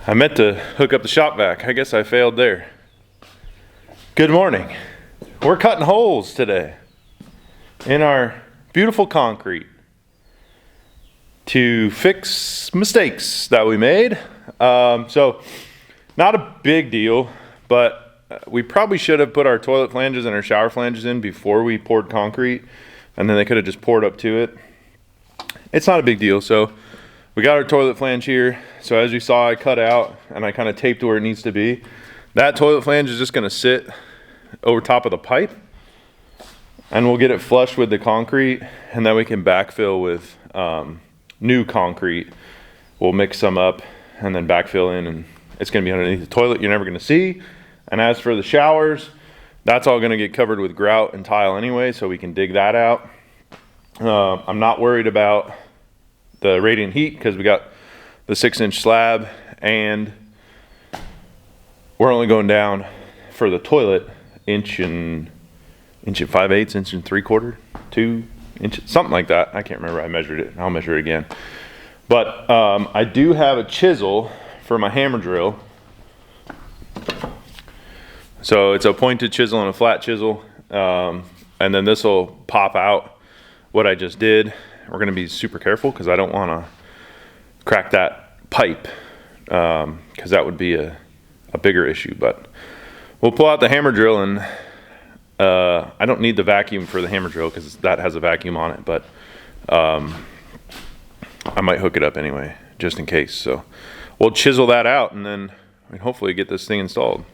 I meant to hook up the shop vac. I guess I failed there. Good morning. We're cutting holes today in our beautiful concrete to fix mistakes that we made. So not a big deal, but we probably should have put our toilet flanges and our shower flanges in before we poured concrete, and then they could have just poured up to it. It's not a big deal. So we got our toilet flange here. So as you saw, I cut out and I kind of taped where it needs to be. That toilet flange is just going to sit over top of the pipe, and we'll get it flush with the concrete, and then we can backfill with new concrete. We'll mix some up and then backfill in, and it's going to be underneath the toilet. You're never going to see. And as for the showers, that's all going to get covered with grout and tile anyway, so we can dig that out. I'm not worried about the radiant heat because we got the 6-inch slab, and we're only going down for the toilet inch and 5/8, inch and 3/4, 2 inches, something like that. I can't remember. I measured it. I'll measure it again. But I do have a chisel for my hammer drill. So it's a pointed chisel and a flat chisel, and then this will pop out what I just did. We're going to be super careful because I don't want to crack that pipe, because that would be a bigger issue. But we'll pull out the hammer drill, and I don't need the vacuum for the hammer drill because that has a vacuum on it, but I might hook it up anyway just in case. So we'll chisel that out, and then hopefully get this thing installed.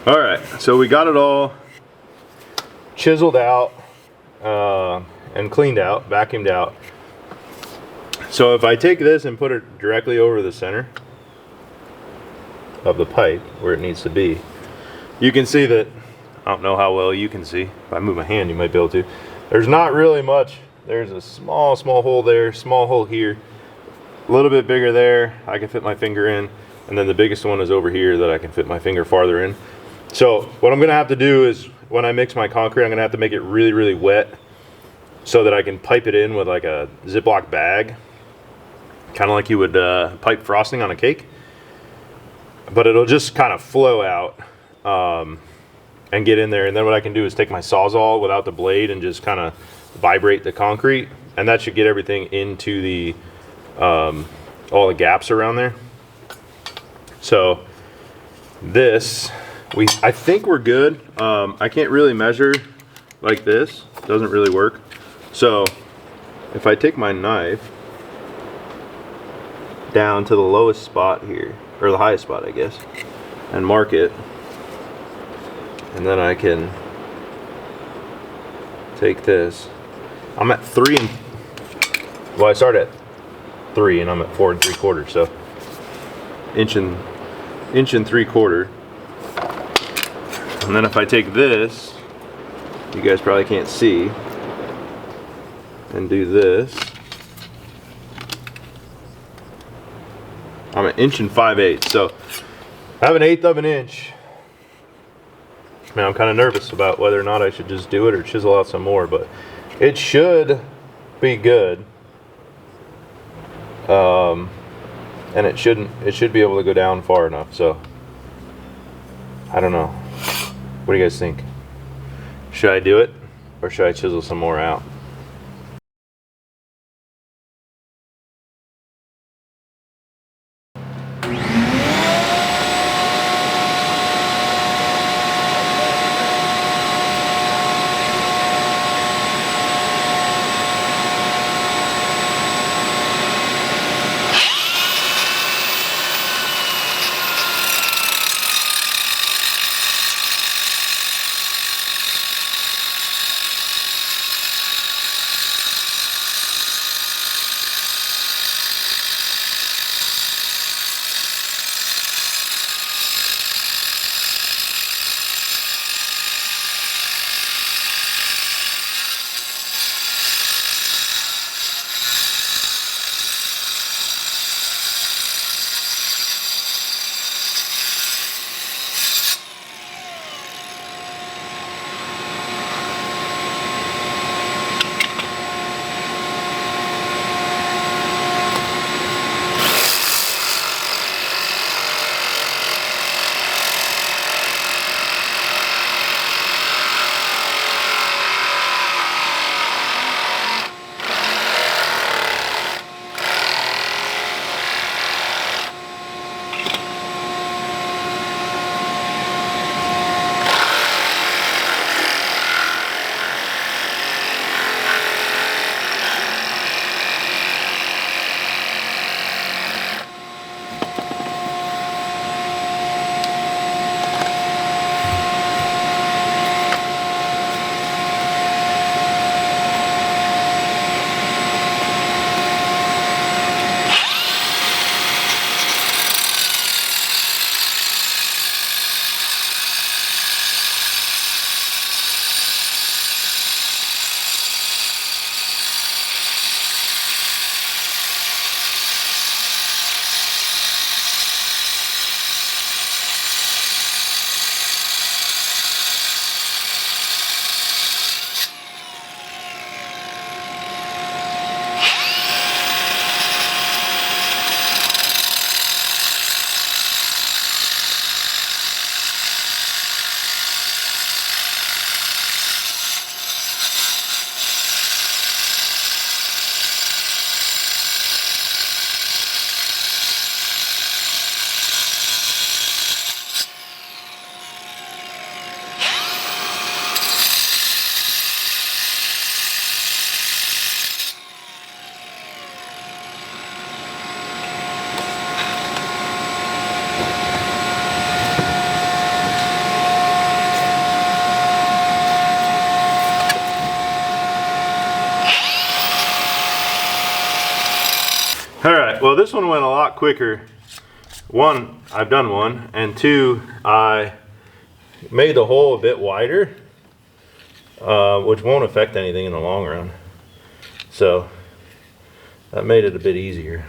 All right, so we got it all chiseled out and cleaned out, vacuumed out. So if I take this and put it directly over the center of the pipe where it needs to be, you can see that, I don't know how well you can see. If I move my hand, you might be able to. There's not really much. There's a small hole there, small hole here, a little bit bigger there. I can fit my finger in, and then the biggest one is over here that I can fit my finger farther in. So what I'm gonna have to do is, when I mix my concrete, I'm gonna have to make it really, really wet so that I can pipe it in with like a Ziploc bag, kind of like you would pipe frosting on a cake. But it'll just kind of flow out and get in there. And then what I can do is take my Sawzall without the blade and just kind of vibrate the concrete, and that should get everything into the all the gaps around there. So this, I think we're good. I can't really measure like this. It doesn't really work. So if I take my knife down to the lowest spot here, or the highest spot I guess, and mark it, and then I can take this. I'm at 3 and, well, I started at 3 and I'm at 4 3/4, so inch and 3/4. And then if I take this, you guys probably can't see, and do this, I'm 1 5/8 inches. So I have 1/8 of an inch. Man, I'm kind of nervous about whether or not I should just do it or chisel out some more, but it should be good. And it should be able to go down far enough. So I don't know. What do you guys think? Should I do it or should I chisel some more out? Alright, well this one went a lot quicker. One, I've done one, and two, I made the hole a bit wider, which won't affect anything in the long run. So that made it a bit easier.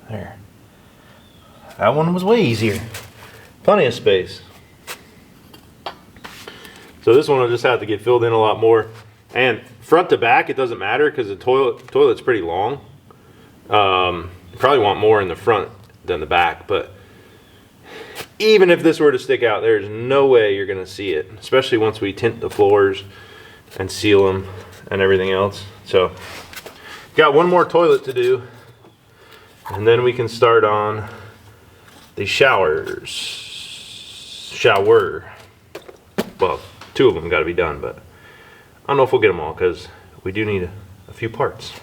There. That one was way easier. Plenty of space. So this one will just have to get filled in a lot more. And front to back, it doesn't matter because the toilet's pretty long. You probably want more in the front than the back, but even if this were to stick out, there's no way you're gonna see it, especially once we tint the floors and seal them and everything else. So got one more toilet to do, and then we can start on the shower. Well, two of them got to be done, but I don't know if we'll get them all because we do need a few parts.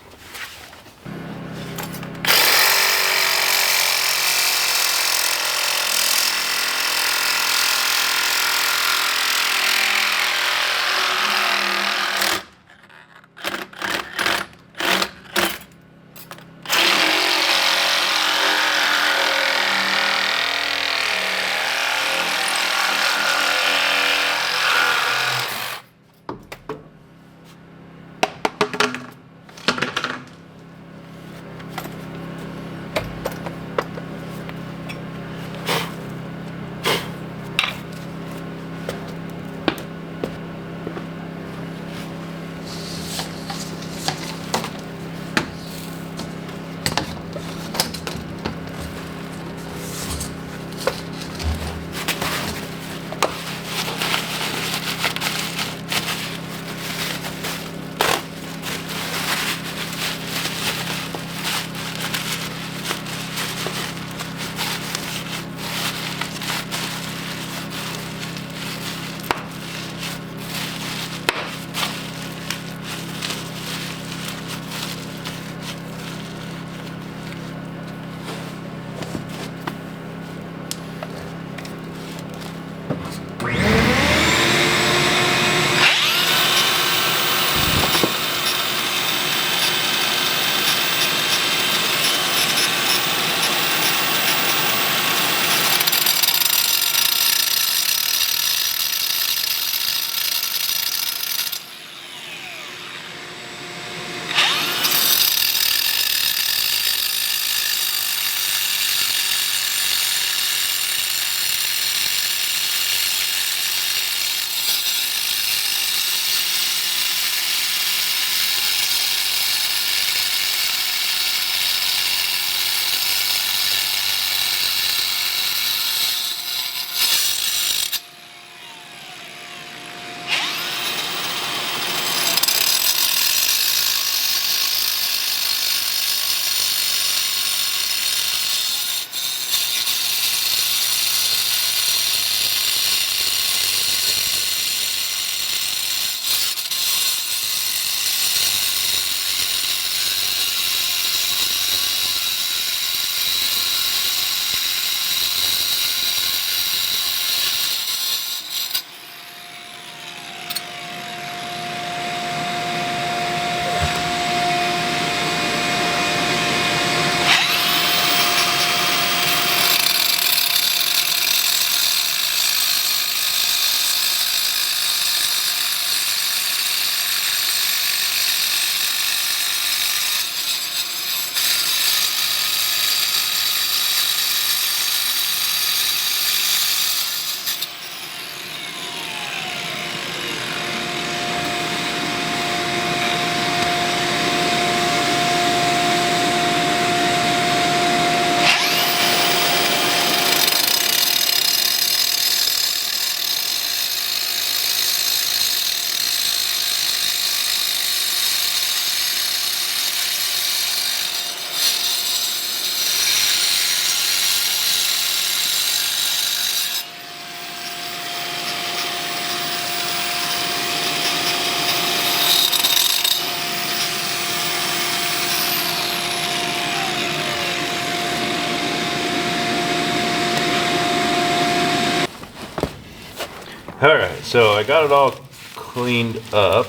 Alright, so I got it all cleaned up.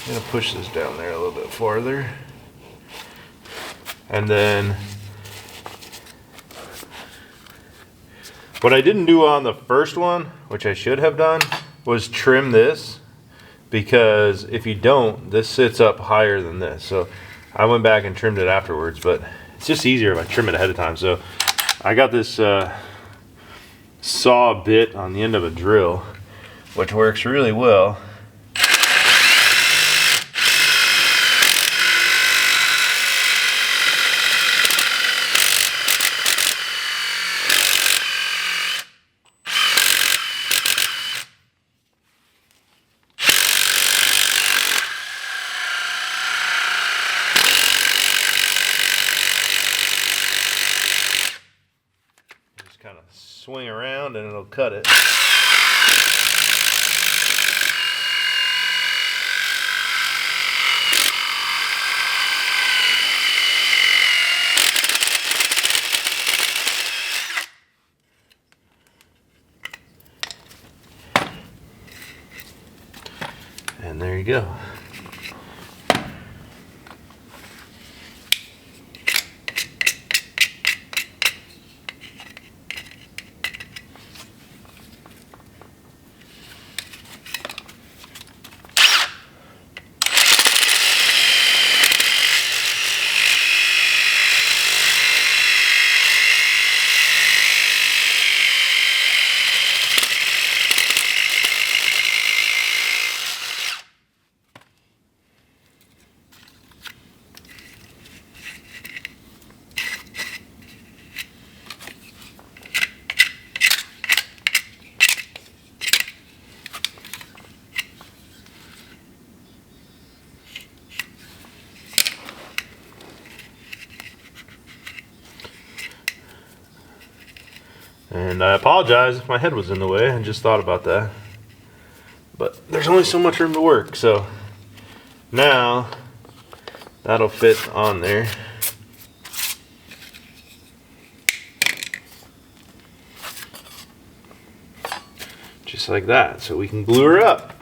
I'm going to push this down there a little bit farther. And then what I didn't do on the first one, which I should have done, was trim this, because if you don't, this sits up higher than this. So I went back and trimmed it afterwards, but it's just easier if I trim it ahead of time. So I got this saw bit on the end of a drill, which works really well. Kind of swing around and it'll cut it. And there you go. And I apologize if my head was in the way. I just thought about that. But there's only so much room to work, so now that'll fit on there. Just like that, so we can glue her up.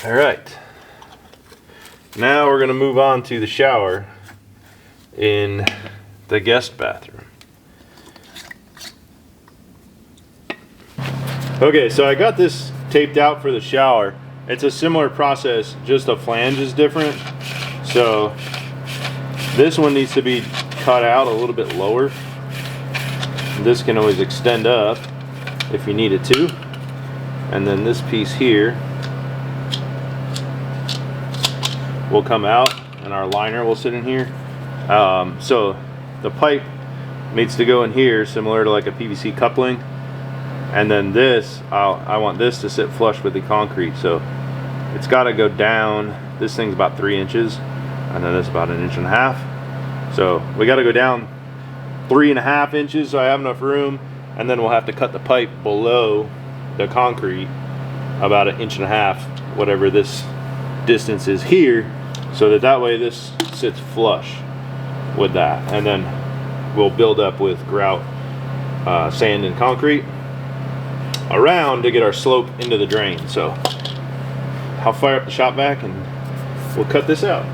All right, now we're going to move on to the shower in the guest bathroom. Okay, so I got this taped out for the shower. It's a similar process, just the flange is different. So this one needs to be cut out a little bit lower. This can always extend up if you need it to. And then this piece here will come out and our liner will sit in here. So the pipe needs to go in here similar to like a PVC coupling, and then this I want this to sit flush with the concrete, so it's got to go down. This thing's about 3 inches and then this about 1.5 inches, so we got to go down 3.5 inches so I have enough room, and then we'll have to cut the pipe below the concrete about 1.5 inches, whatever this distance is here, so that way this sits flush with that, and then we'll build up with grout, sand and concrete around to get our slope into the drain. So I'll fire up the shop vac and we'll cut this out.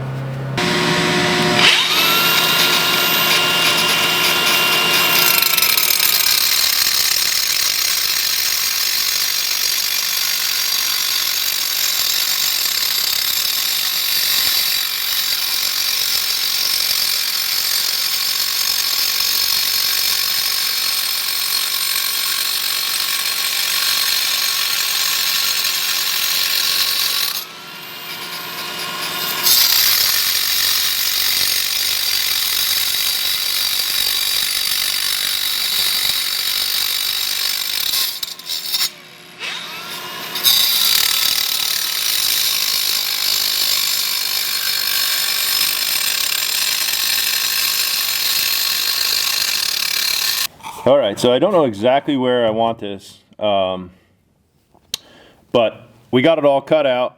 Alright, so I don't know exactly where I want this, but we got it all cut out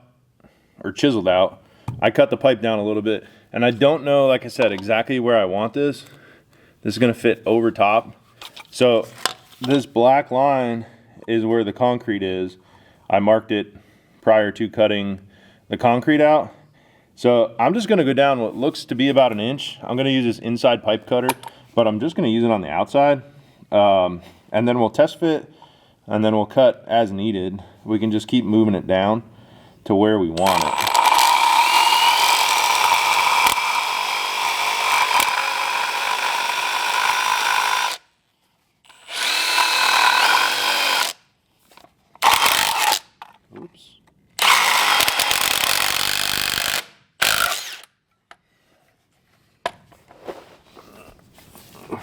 or chiseled out. I cut the pipe down a little bit, and I don't know, like I said, exactly where I want this. This is gonna fit over top. So this black line is where the concrete is. I marked it prior to cutting the concrete out. So I'm just gonna go down what looks to be about 1 inch. I'm gonna use this inside pipe cutter, but I'm just gonna use it on the outside. And then we'll test fit, and then we'll cut as needed. We can just keep moving it down to where we want it. Oops.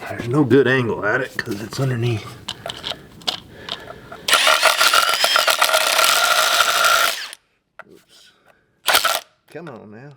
There's no good angle at it because it's underneath. Oops. Come on now.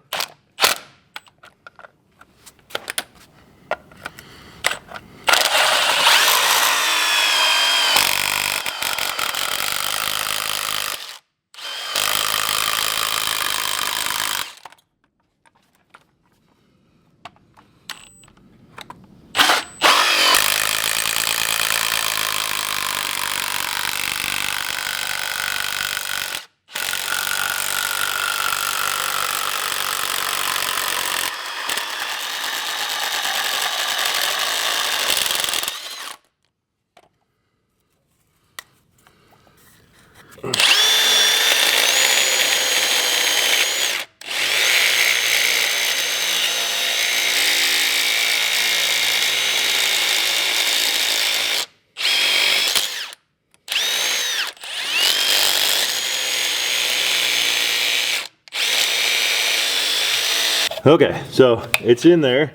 Okay, so it's in there.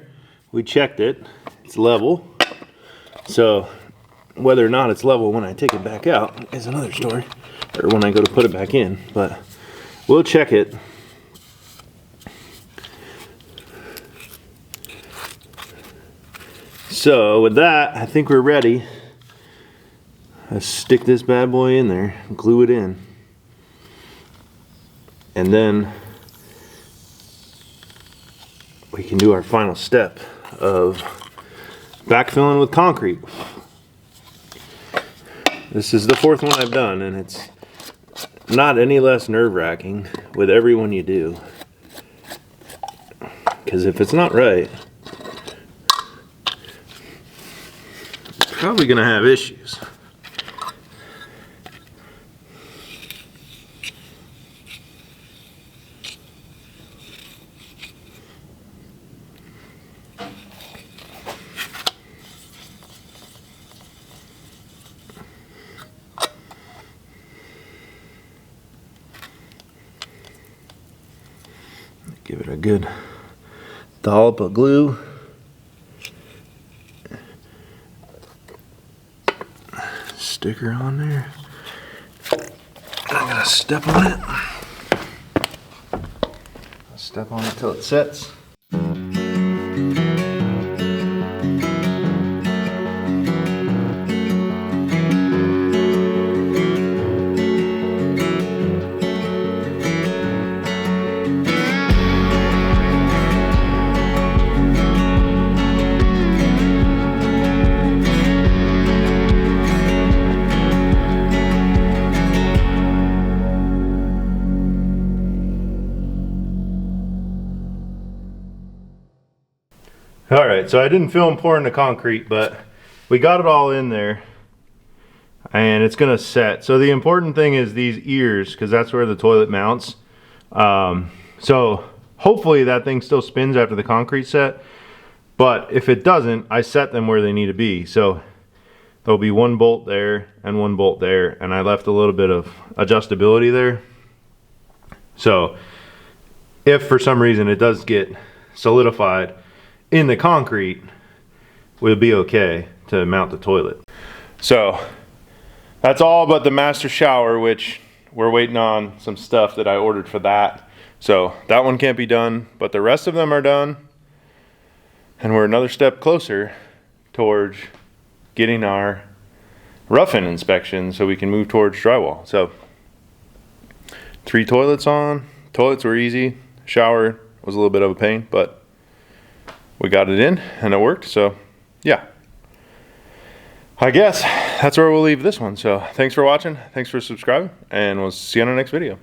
We checked it. It's level. So whether or not it's level when I take it back out is another story, or when I go to put it back in, but we'll check it. So with that, I think we're ready. Let's stick this bad boy in there, glue it in, and then we can do our final step of backfilling with concrete. This is the 4th one I've done, and it's not any less nerve-wracking with every one you do. Because if it's not right, you're probably gonna have issues. Give it a good dollop of glue. Sticker on there. I'm gonna step on it. I'll step on it till it sets. All right, so I didn't film pouring the concrete, but we got it all in there and it's gonna set. So the important thing is these ears, because that's where the toilet mounts. So hopefully that thing still spins after the concrete set, but if it doesn't, I set them where they need to be. So there'll be 1 bolt there and 1 bolt there, and I left a little bit of adjustability there. So if for some reason it does get solidified in the concrete, we'll be okay to mount the toilet. So that's all but the master shower, which we're waiting on some stuff that I ordered for that. So that one can't be done, but the rest of them are done. And we're another step closer towards getting our rough-in inspection so we can move towards drywall. So 3 toilets on. Toilets were easy. Shower was a little bit of a pain, but we got it in and it worked. So yeah, I guess that's where we'll leave this one. So thanks for watching. Thanks for subscribing, and we'll see you on the next video.